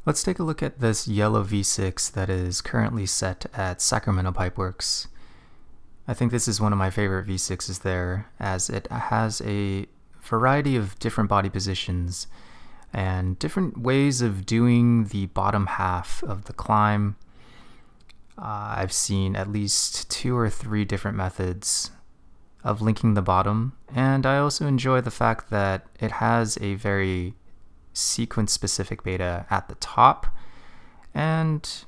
Let's take a look at this yellow V6 that is currently set at Sacramento Pipeworks. I think this is one of my favorite V6s there, as it has a variety of different body positions and different ways of doing the bottom half of the climb. I've seen at least 2 or 3 different methods of linking the bottom, and I also enjoy the fact that it has a very sequence-specific beta at the top and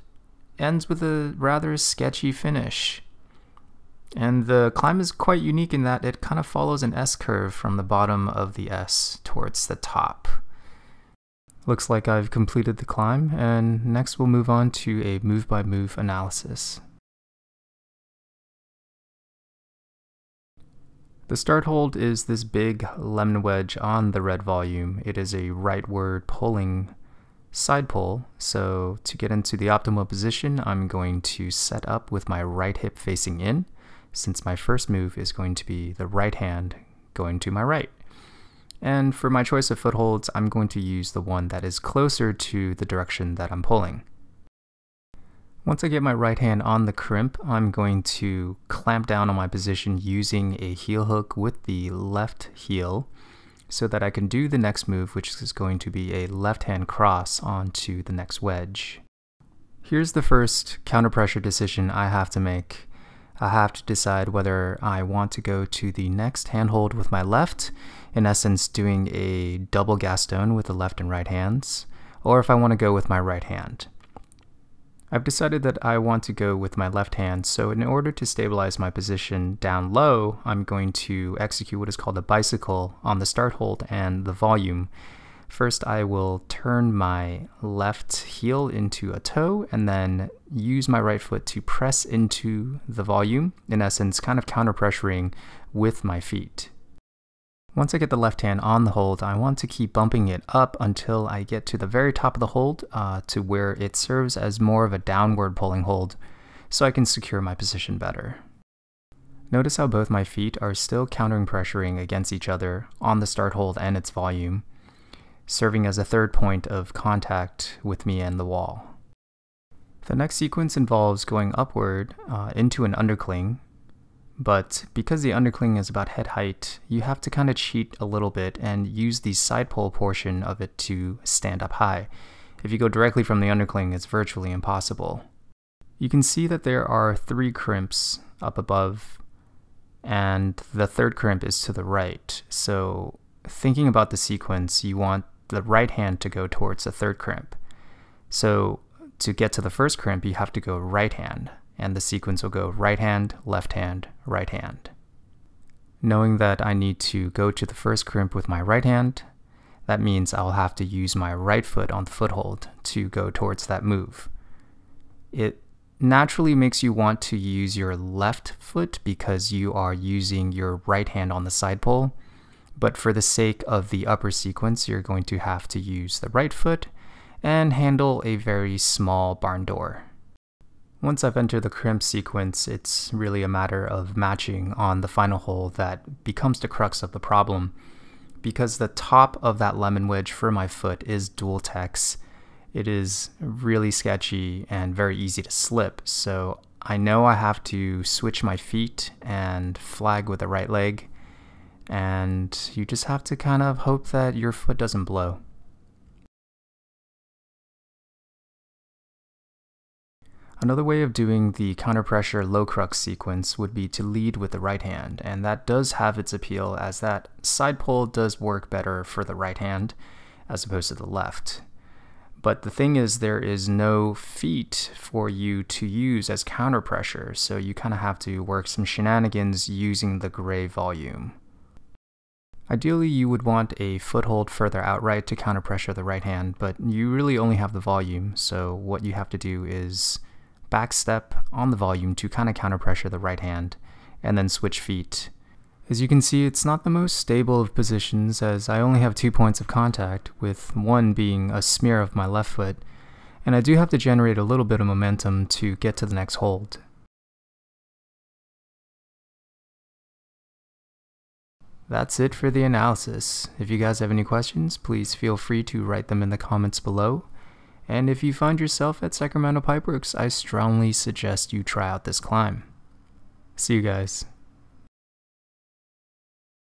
ends with a rather sketchy finish. And the climb is quite unique in that it kind of follows an S-curve from the bottom of the S towards the top. Looks like I've completed the climb, and next we'll move on to a move-by-move analysis. The start hold is this big lemon wedge on the red volume. It is a rightward pulling side pull, so to get into the optimal position, I'm going to set up with my right hip facing in, since my first move is going to be the right hand going to my right. And for my choice of footholds, I'm going to use the one that is closer to the direction that I'm pulling. Once I get my right hand on the crimp, I'm going to clamp down on my position using a heel hook with the left heel so that I can do the next move, which is going to be a left hand cross onto the next wedge. Here's the first counterpressure decision I have to make. I have to decide whether I want to go to the next handhold with my left, in essence doing a double gasstone with the left and right hands, or if I want to go with my right hand. I've decided that I want to go with my left hand, so in order to stabilize my position down low, I'm going to execute what is called a bicycle on the start hold and the volume. First, I will turn my left heel into a toe and then use my right foot to press into the volume, in essence kind of counterpressuring with my feet. Once I get the left hand on the hold, I want to keep bumping it up until I get to the very top of the hold to where it serves as more of a downward pulling hold so I can secure my position better. Notice how both my feet are still counterpressuring against each other on the start hold and its volume, serving as a third point of contact with me and the wall. The next sequence involves going upward into an undercling. But because the undercling is about head height, you have to kind of cheat a little bit and use the side pull portion of it to stand up high. If you go directly from the undercling, it's virtually impossible. You can see that there are 3 crimps up above, and the third crimp is to the right. So thinking about the sequence, you want the right hand to go towards the third crimp. So to get to the first crimp, you have to go right hand. And the sequence will go right hand, left hand, right hand. Knowing that I need to go to the first crimp with my right hand, that means I'll have to use my right foot on the foothold to go towards that move. It naturally makes you want to use your left foot because you are using your right hand on the side pull, but for the sake of the upper sequence, you're going to have to use the right foot and handle a very small barn door. Once I've entered the crimp sequence, it's really a matter of matching on the final hole that becomes the crux of the problem. Because the top of that lemon wedge for my foot is dual tex, it is really sketchy and very easy to slip, so I know I have to switch my feet and flag with the right leg, and you just have to kind of hope that your foot doesn't blow. Another way of doing the counterpressure low crux sequence would be to lead with the right hand, and that does have its appeal as that side pull does work better for the right hand as opposed to the left. But the thing is, there is no feet for you to use as counterpressure, so you kind of have to work some shenanigans using the gray volume. Ideally, you would want a foothold further outright to counterpressure the right hand, but you really only have the volume, so what you have to do is back step on the volume to kind of counterpressure the right hand, and then switch feet. As you can see, it's not the most stable of positions as I only have 2 points of contact, with one being a smear of my left foot, and I do have to generate a little bit of momentum to get to the next hold. That's it for the analysis. If you guys have any questions, please feel free to write them in the comments below. And if you find yourself at Sacramento Pipeworks, I strongly suggest you try out this climb. See you guys.